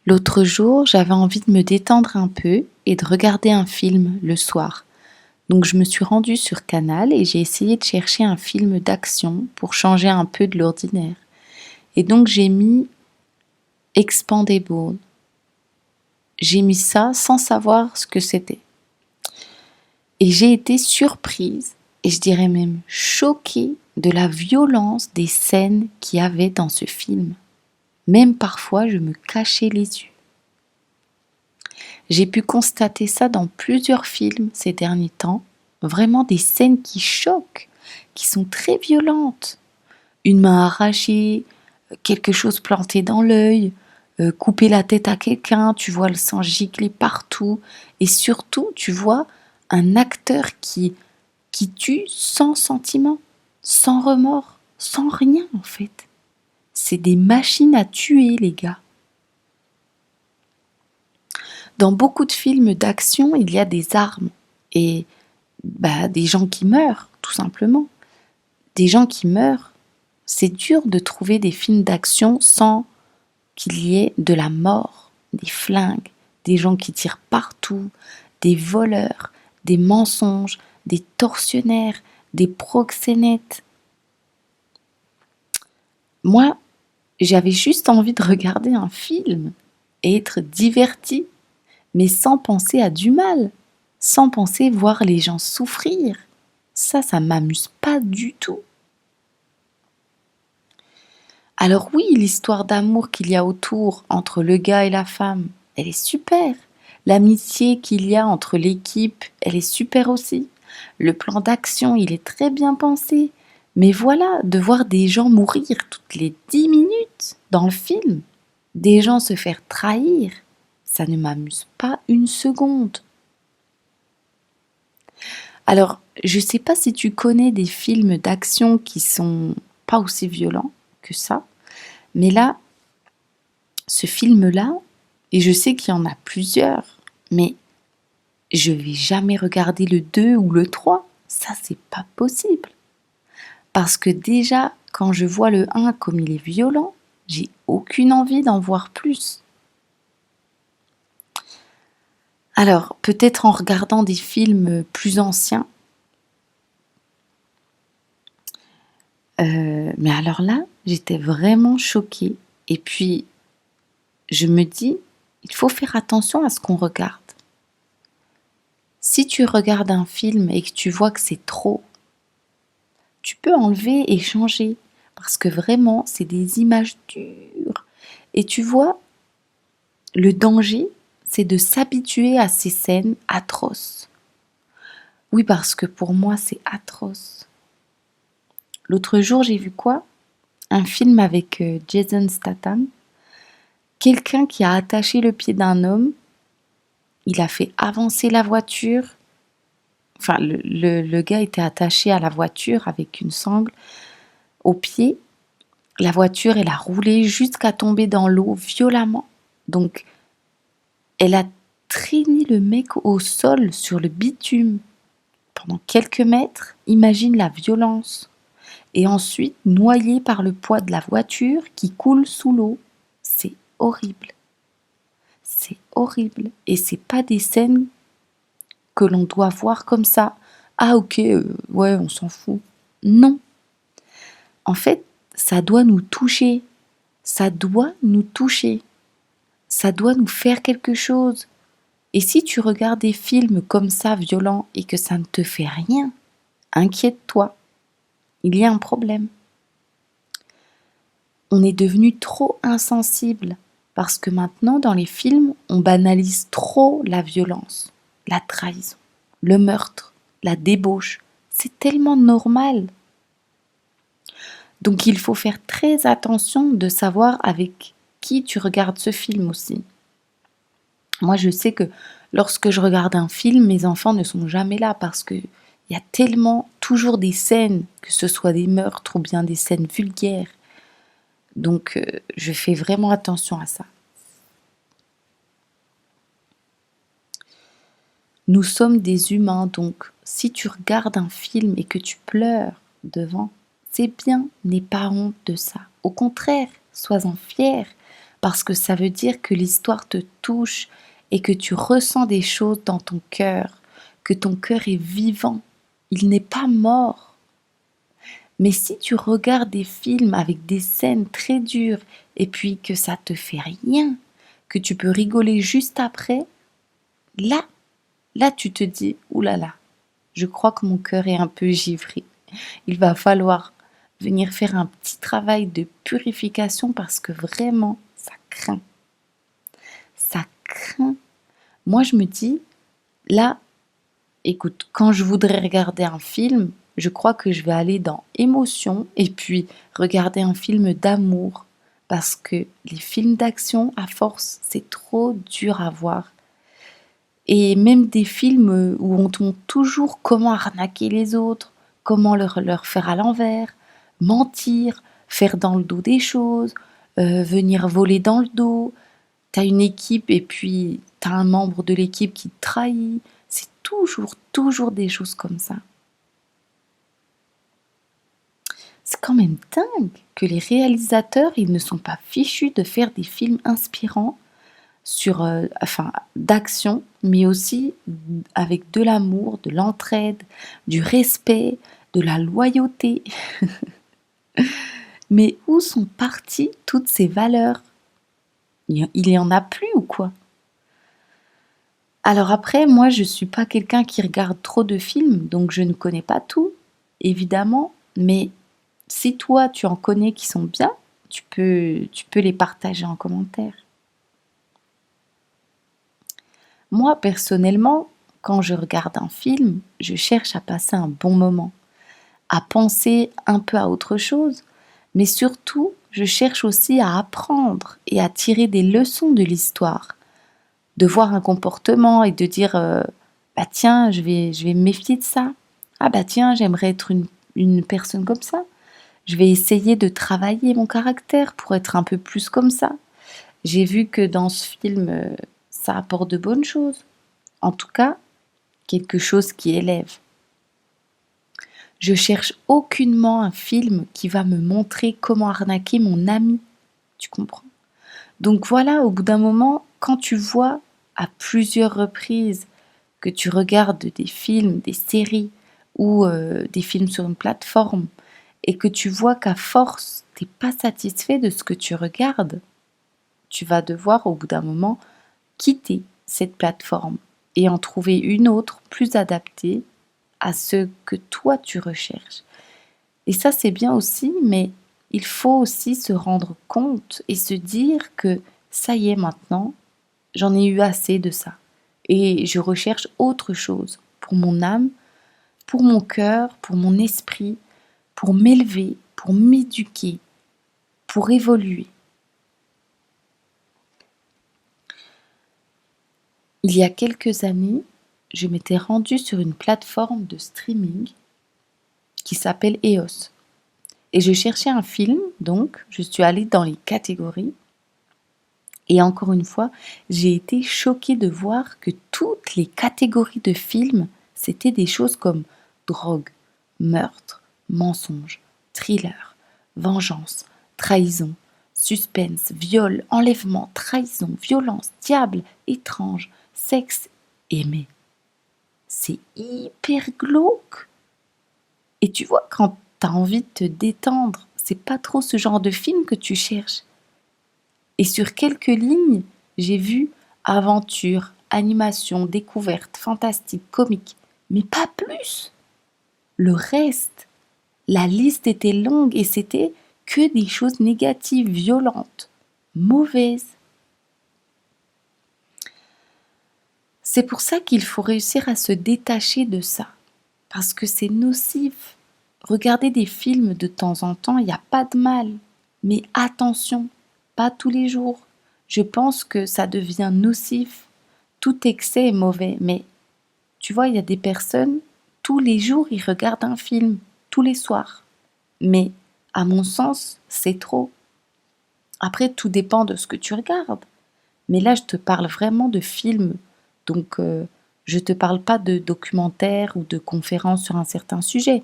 L'autre jour, j'avais envie de me détendre un peu et de regarder un film le soir. Donc je me suis rendue sur Canal et j'ai essayé de chercher un film d'action pour changer un peu de l'ordinaire. Et donc j'ai mis Expandable. J'ai mis ça sans savoir ce que c'était. Et j'ai été surprise, et je dirais même choquée, de la violence des scènes qu'il y avait dans ce film. Même parfois, je me cachais les yeux. J'ai pu constater ça dans plusieurs films ces derniers temps. Vraiment des scènes qui choquent, qui sont très violentes. Une main arrachée, quelque chose planté dans l'œil, couper la tête à quelqu'un, tu vois le sang gicler partout. Et surtout, tu vois un acteur qui tue sans sentiment, sans remords, sans rien en fait. C'est des machines à tuer, les gars. Dans beaucoup de films d'action, il y a des armes et des gens qui meurent, tout simplement. Des gens qui meurent. C'est dur de trouver des films d'action sans qu'il y ait de la mort, des flingues, des gens qui tirent partout, des voleurs, des mensonges, des tortionnaires, des proxénètes. Moi, j'avais juste envie de regarder un film et être divertie, mais sans penser à du mal, sans penser voir les gens souffrir. Ça m'amuse pas du tout. Alors oui, l'histoire d'amour qu'il y a autour entre le gars et la femme, elle est super. L'amitié qu'il y a entre l'équipe, elle est super aussi. Le plan d'action, il est très bien pensé. Mais voilà, de voir des gens mourir toutes les 10 minutes dans le film, des gens se faire trahir, ça ne m'amuse pas une seconde. Alors, je sais pas si tu connais des films d'action qui sont pas aussi violents que ça, mais là, ce film-là, et je sais qu'il y en a plusieurs, mais je vais jamais regarder le 2 ou le 3. Ça, c'est pas possible. Parce que déjà, quand je vois le 1 comme il est violent, j'ai aucune envie d'en voir plus. Alors, peut-être en regardant des films plus anciens, mais alors là, j'étais vraiment choquée. Et puis, je me dis, il faut faire attention à ce qu'on regarde. Si tu regardes un film et que tu vois que c'est trop, tu peux enlever et changer. Parce que vraiment, c'est des images dures. Et tu vois, le danger, c'est de s'habituer à ces scènes atroces. Oui, parce que pour moi, c'est atroce. L'autre jour, j'ai vu quoi? Un film avec Jason Statham. Quelqu'un qui a attaché le pied d'un homme, il a fait avancer la voiture. Enfin, le gars était attaché à la voiture avec une sangle au pied. La voiture, elle a roulé jusqu'à tomber dans l'eau violemment. Donc, elle a traîné le mec au sol sur le bitume pendant quelques mètres. Imagine la violence. Et ensuite, noyé par le poids de la voiture qui coule sous l'eau. C'est horrible. C'est horrible. Et c'est pas des scènes que l'on doit voir comme ça. Ah ok, ouais, on s'en fout. Non. En fait, ça doit nous toucher. Ça doit nous toucher. Ça doit nous faire quelque chose. Et si tu regardes des films comme ça, violents, et que ça ne te fait rien, inquiète-toi. Il y a un problème. On est devenu trop insensible parce que maintenant, dans les films, on banalise trop la violence, la trahison, le meurtre, la débauche. C'est tellement normal. Donc il faut faire très attention de savoir avec qui tu regardes ce film aussi. Moi, je sais que lorsque je regarde un film, mes enfants ne sont jamais là parce que il y a tellement toujours des scènes, que ce soit des meurtres ou bien des scènes vulgaires. Donc, je fais vraiment attention à ça. Nous sommes des humains, donc si tu regardes un film et que tu pleures devant, c'est bien, n'aie pas honte de ça. Au contraire, sois-en fier, parce que ça veut dire que l'histoire te touche et que tu ressens des choses dans ton cœur, que ton cœur est vivant, il n'est pas mort. Mais si tu regardes des films avec des scènes très dures et puis que ça te fait rien, que tu peux rigoler juste après, là, là tu te dis, oulala, là là, je crois que mon cœur est un peu givré. Il va falloir venir faire un petit travail de purification parce que vraiment, ça craint. Ça craint. Moi, je me dis, là, écoute, quand je voudrais regarder un film, je crois que je vais aller dans émotion et puis regarder un film d'amour. Parce que les films d'action, à force, c'est trop dur à voir. Et même des films où on te montre toujours comment arnaquer les autres, comment leur faire à l'envers, mentir, faire dans le dos des choses, venir voler dans le dos. T'as une équipe et puis t'as un membre de l'équipe qui te trahit. C'est toujours des choses comme ça. C'est quand même dingue que les réalisateurs, ils ne sont pas fichus de faire des films inspirants sur, d'action, mais aussi avec de l'amour, de l'entraide, du respect, de la loyauté. Mais où sont parties toutes ces valeurs? Il y en a plus ou quoi? Alors après, moi, je suis pas quelqu'un qui regarde trop de films, donc je ne connais pas tout, évidemment. Mais si toi, tu en connais qui sont bien, tu peux les partager en commentaire. Moi, personnellement, quand je regarde un film, je cherche à passer un bon moment, à penser un peu à autre chose, mais surtout, je cherche aussi à apprendre et à tirer des leçons de l'histoire, de voir un comportement et de dire bah tiens, je vais me méfier de ça. Ah bah tiens, j'aimerais être une personne comme ça. Je vais essayer de travailler mon caractère pour être un peu plus comme ça. J'ai vu que dans ce film, ça apporte de bonnes choses. En tout cas, quelque chose qui élève. Je cherche aucunement un film qui va me montrer comment arnaquer mon ami. Tu comprends? Donc voilà, au bout d'un moment, quand tu vois à plusieurs reprises que tu regardes des films, des séries ou des films sur une plateforme et que tu vois qu'à force, t'es pas satisfait de ce que tu regardes, tu vas devoir au bout d'un moment quitter cette plateforme et en trouver une autre plus adaptée à ce que toi tu recherches. Et ça c'est bien aussi, mais il faut aussi se rendre compte et se dire que ça y est maintenant, j'en ai eu assez de ça. Et je recherche autre chose pour mon âme, pour mon cœur, pour mon esprit, pour m'élever, pour m'éduquer, pour évoluer. Il y a quelques années, je m'étais rendue sur une plateforme de streaming qui s'appelle EOS. Et je cherchais un film, donc je suis allée dans les catégories. Et encore une fois, j'ai été choquée de voir que toutes les catégories de films, c'était des choses comme drogue, meurtre, mensonge, thriller, vengeance, trahison, suspense, viol, enlèvement, trahison, violence, diable, étrange, sexe, aimé. C'est hyper glauque. Et tu vois, quand t'as envie de te détendre, c'est pas trop ce genre de film que tu cherches. Et sur quelques lignes, j'ai vu aventure, animation, découverte, fantastique, comique, mais pas plus. Le reste, la liste était longue et c'était que des choses négatives, violentes, mauvaises. C'est pour ça qu'il faut réussir à se détacher de ça, parce que c'est nocif. Regarder des films de temps en temps, il n'y a pas de mal, mais attention, pas tous les jours. Je pense que ça devient nocif. Tout excès est mauvais, mais tu vois, il y a des personnes, tous les jours, ils regardent un film, tous les soirs. Mais à mon sens, c'est trop. Après, tout dépend de ce que tu regardes. Mais là, je te parle vraiment de films. Donc, je ne te parle pas de documentaires ou de conférences sur un certain sujet.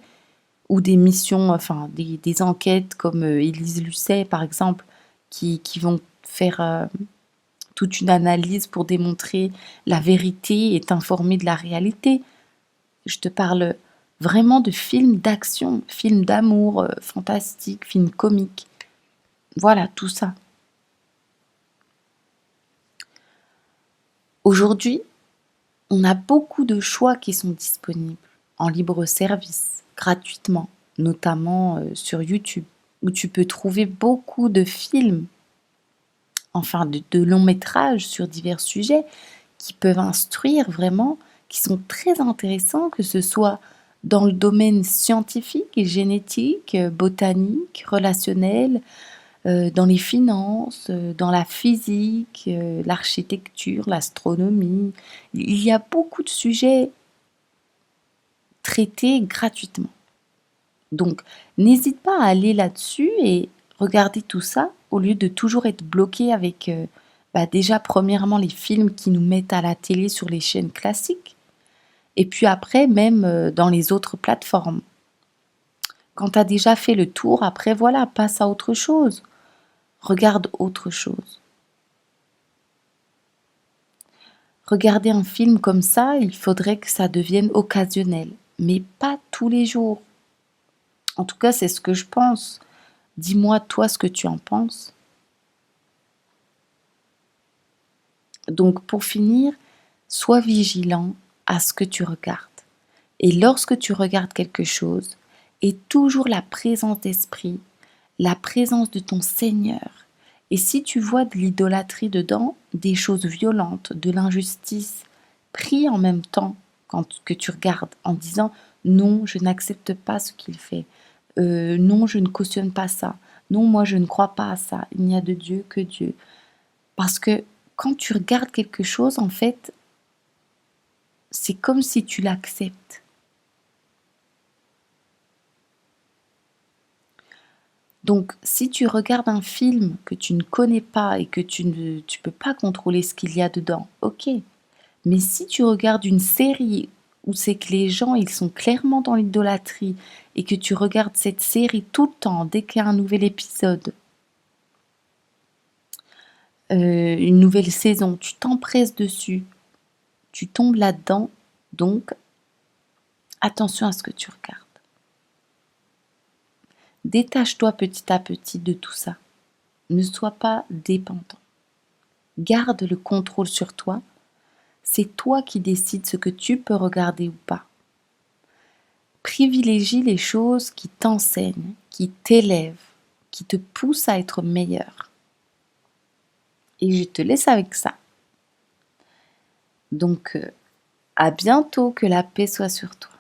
Ou des missions, enfin des enquêtes comme Élise Lucet, par exemple, qui vont faire toute une analyse pour démontrer la vérité et t'informer de la réalité. Je te parle vraiment de films d'action, films d'amour, fantastiques, films comiques. Voilà, tout ça. Aujourd'hui, on a beaucoup de choix qui sont disponibles en libre service, gratuitement, notamment sur YouTube, où tu peux trouver beaucoup de films, enfin de longs métrages sur divers sujets qui peuvent instruire vraiment, qui sont très intéressants, que ce soit dans le domaine scientifique et génétique, botanique, relationnel, dans les finances, dans la physique, l'architecture, l'astronomie. Il y a beaucoup de sujets traités gratuitement. Donc, n'hésite pas à aller là-dessus et regarder tout ça au lieu de toujours être bloqué avec déjà premièrement les films qui nous mettent à la télé sur les chaînes classiques et puis après même dans les autres plateformes. Quand tu as déjà fait le tour, après voilà, passe à autre chose. Regarde autre chose. Regarder un film comme ça, il faudrait que ça devienne occasionnel, mais pas tous les jours. En tout cas, c'est ce que je pense. Dis-moi toi ce que tu en penses. Donc pour finir, sois vigilant à ce que tu regardes. Et lorsque tu regardes quelque chose, aie toujours la présence d'esprit, la présence de ton Seigneur. Et si tu vois de l'idolâtrie dedans, des choses violentes, de l'injustice, prie en même temps que tu regardes en disant non, je n'accepte pas ce qu'il fait. Non, je ne cautionne pas ça. Non, moi je ne crois pas à ça. Il n'y a de Dieu que Dieu. Parce que quand tu regardes quelque chose, en fait, c'est comme si tu l'acceptes. Donc, si tu regardes un film que tu ne connais pas et que tu peux pas contrôler ce qu'il y a dedans, ok. Mais si tu regardes une série où c'est que les gens, ils sont clairement dans l'idolâtrie et que tu regardes cette série tout le temps, dès qu'il y a un nouvel épisode, une nouvelle saison, tu t'empresses dessus, tu tombes là-dedans, donc attention à ce que tu regardes. Détache-toi petit à petit de tout ça. Ne sois pas dépendant. Garde le contrôle sur toi. C'est toi qui décides ce que tu peux regarder ou pas. Privilégie les choses qui t'enseignent, qui t'élèvent, qui te poussent à être meilleur. Et je te laisse avec ça. Donc, à bientôt, que la paix soit sur toi.